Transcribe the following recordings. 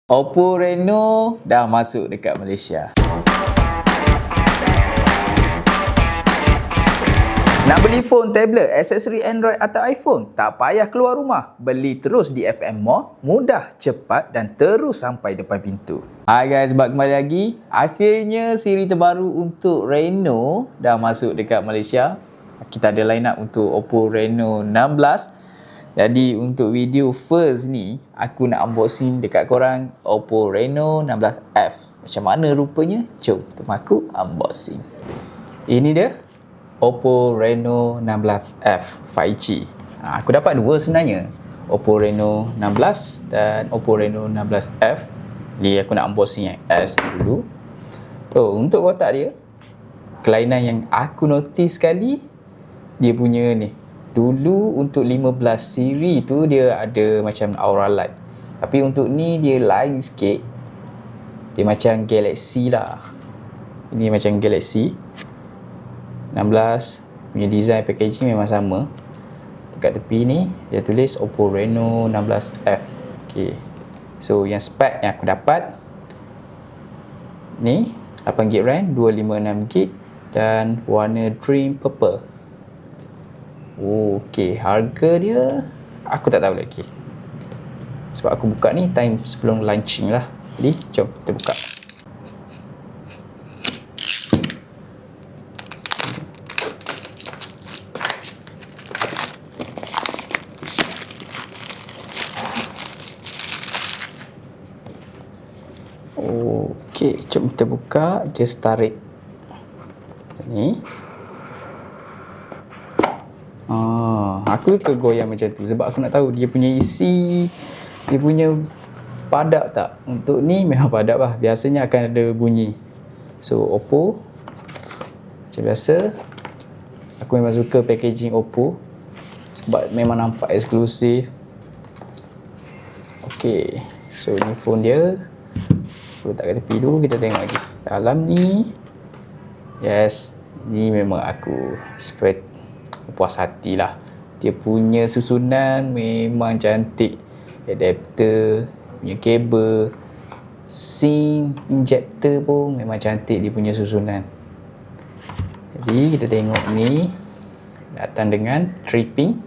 Oppo Reno dah masuk dekat Malaysia. Nak beli phone, tablet, aksesori Android atau iPhone? Tak payah keluar rumah. Beli terus di FM Mall. Mudah, cepat dan terus sampai depan pintu. Hai guys, kembali lagi. Akhirnya siri terbaru untuk Reno dah masuk dekat Malaysia. Kita ada line up untuk Oppo Reno 16. Jadi untuk video first ni, aku nak unboxing dekat korang Oppo Reno 16F. Macam mana rupanya? Jom teman aku unboxing. Ini dia Oppo Reno 16F 5G. Aku dapat dua sebenarnya, Oppo Reno 16 dan Oppo Reno 16F. Ni aku nak unboxing yang S dulu. Untuk kotak dia, kelainan yang aku notice sekali, dia punya ni, dulu untuk 15 siri tu dia ada macam aura light. Tapi untuk ni dia lain sikit. Dia macam Galaxy lah. Ini macam Galaxy 16 punya design packaging memang sama. Dekat tepi ni dia tulis Oppo Reno 16F. Okay. So yang spek yang aku dapat ni 8GB RAM, 256GB dan warna Dream Purple. Okey, harga dia aku tak tahu lagi. Sebab aku buka ni time sebelum launching lah. Jadi, jom kita buka. Okey, jom kita buka. Just tarik ni. Aku suka goyang macam tu sebab aku nak tahu dia punya isi, dia punya padak tak. Untuk ni memang padak lah. Biasanya akan ada bunyi. So Oppo macam biasa, aku memang suka packaging Oppo sebab memang nampak eksklusif. Okay, so ni phone dia. Aku letak kat tepi dulu, kita tengok lagi dalam ni. Yes, ni memang aku puas hati lah. Dia punya susunan memang cantik. Adapter, punya kabel, SIM injector pun memang cantik dia punya susunan. Jadi kita tengok ni datang dengan 3 pin.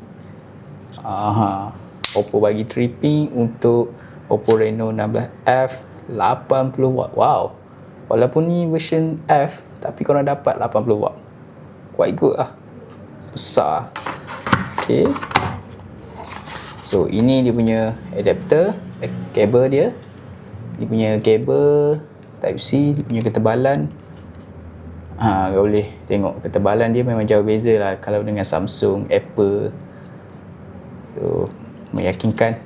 Oppo bagi 3 pin untuk Oppo Reno 16F 80W. Wow. Walaupun ni version F, tapi korang dapat 80W. Quite good lah. Besar. Okay. So ini dia punya adapter, kabel dia. Dia punya kabel Type C, dia punya ketebalan. Kau boleh tengok ketebalan dia memang jauh beza lah kalau dengan Samsung, Apple. So meyakinkan.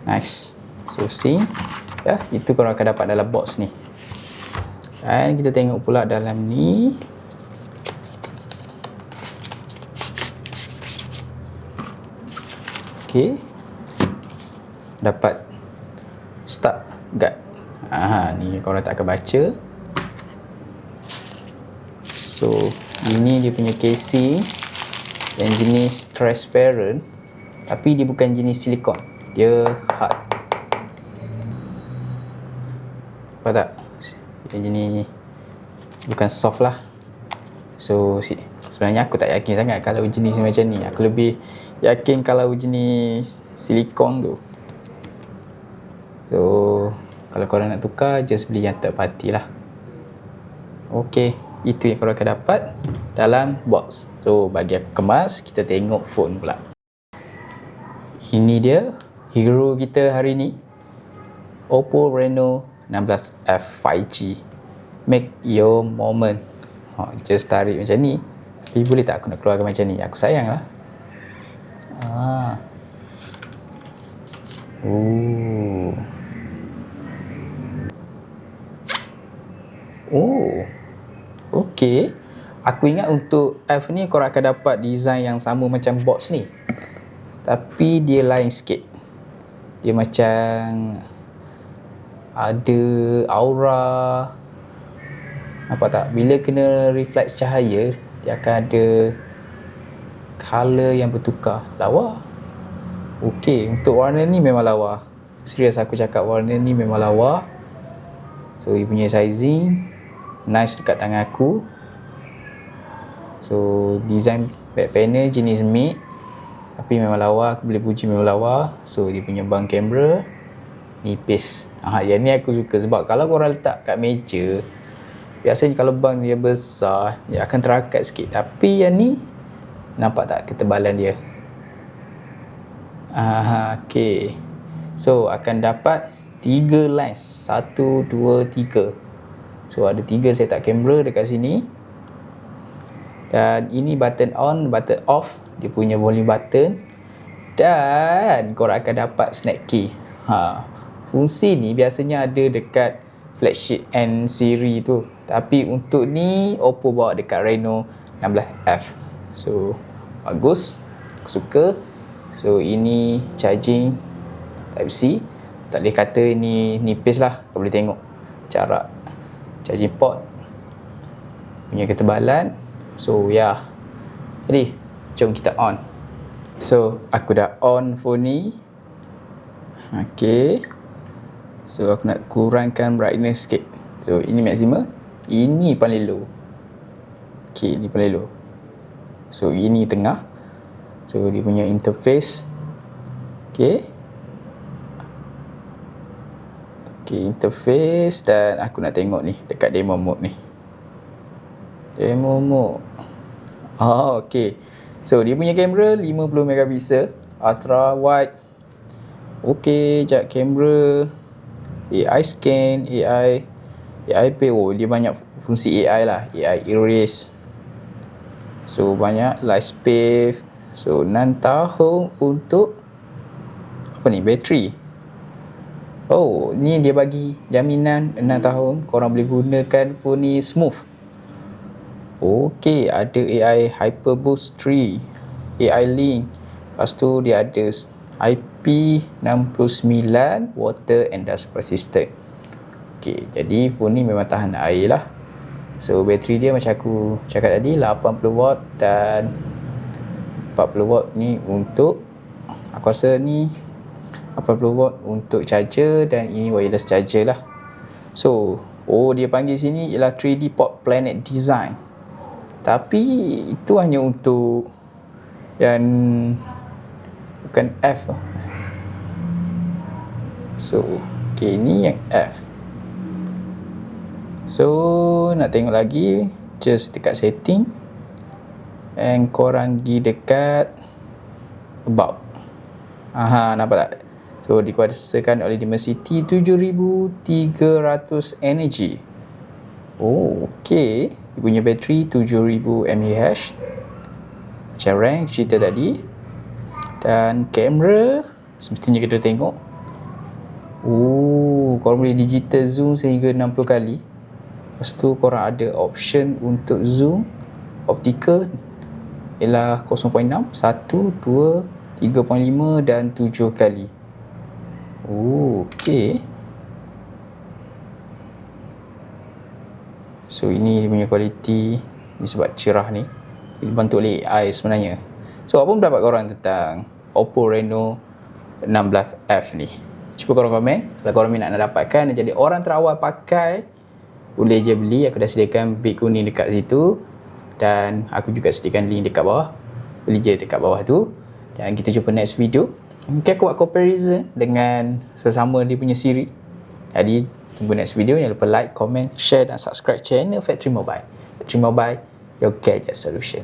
Nice. So see, ya, itu korang akan dapat dalam box ni. Dan kita tengok pula dalam ni. Okay. Dapat start guard. Ni korang tak akan baca. So ini dia punya casing yang jenis transparent, tapi dia bukan jenis silikon, dia hard. Apa tak? Dia jenis bukan soft lah. So sebenarnya aku tak yakin sangat kalau jenis macam ni. Aku lebih yakin kalau jenis silikon tu. So kalau korang nak tukar, just beli yang third party lah. Okay, itu yang korang akan dapat dalam box. So bagi aku kemas, kita tengok phone pula. Ini dia hero kita hari ni, Oppo Reno 16F 5G. Make your moment. Just tarik macam ni. Tapi boleh tak aku nak keluarkan macam ni? Aku sayang lah. Okay. Aku ingat untuk F ni korang akan dapat design yang sama macam box ni, tapi dia lain sikit. Dia macam ada aura. Nampak tak? Bila kena refleks cahaya, dia akan ada color yang bertukar. Lawa. Okey, untuk warna ni memang lawa. Serius aku cakap warna ni memang lawa. So dia punya sizing nice dekat tangan aku. So design back panel jenis matte, tapi memang lawa, aku boleh puji memang lawa. So dia punya bang kamera nipis. Yang ni aku suka sebab kalau korang letak kat meja, biasanya kalau bang dia besar, dia akan terakat sikit. Tapi yang ni nampak tak ketebalan dia? Okay. So akan dapat 3 lens, 1, 2, 3. So ada 3 setup kamera dekat sini. Dan ini button on, button off, dia punya volume button. Dan korang akan dapat snack key. Fungsi ni biasanya ada dekat flagship N series tu, tapi untuk ni Oppo bawa dekat Reno 16F. So bagus, aku suka. So ini charging Type C. Tak boleh kata ni nipis lah. Kau boleh tengok jarak charging port punya ketebalan. So jadi jom kita on. So aku dah on phone ni. Okay. So aku nak kurangkan brightness sikit. So ini maximum, ini paling low. Okay, ini paling low. So ini tengah. So dia punya interface. Okay, interface. Dan aku nak tengok ni dekat demo mode ni. Demo mode. Okay. So dia punya kamera 50 megapixel, ultra wide. Okay, jap kamera, AI scan, AI pay. Dia banyak fungsi AI lah. AI erase. So banyak light space. So 6 tahun untuk bateri. Ni dia bagi jaminan 6 tahun korang boleh gunakan phone ni smooth. Okay, ada AI Hyper Boost 3, AI Link. Lepas tu dia ada IP69 water and dust resistant. Okay, jadi phone ni memang tahan air lah. So bateri dia macam aku cakap tadi 80 watt dan 40 watt ni untuk, aku rasa ni 80 watt untuk charger dan ini wireless charger lah. So dia panggil sini ialah 3D Port Planet Design. Tapi itu hanya untuk yang bukan F. So ini yang F. So nak tengok lagi, just dekat setting, and korang pergi dekat about. Nampak tak? So dikuasakan oleh Dimensity 7300 energy. Okay. Dia punya bateri 7000 mAh. Macam rank cerita tadi. Dan kamera semestinya kita tengok. Korang boleh digital zoom sehingga 60 kali. Lepas tu korang ada option untuk zoom optical ialah 0.6, 1, 2, 3.5 dan 7 kali. Okay. So ini dia punya kualiti. Ini sebab cerah ni, dibantu oleh AI sebenarnya. So apa pendapat korang tentang Oppo Reno 16F ni? Cuba korang komen. Kalau korang nak dapatkan dan jadi orang terawal pakai, boleh je beli. Aku dah sediakan bit kuning dekat situ. Dan aku juga sediakan link dekat bawah. Beli je dekat bawah tu. Dan kita jumpa next video. Mungkin aku buat comparison dengan sesama dia punya siri. Jadi tunggu next video. Jangan lupa like, comment, share dan subscribe channel Factory Mobile. Factory Mobile, your gadget solution.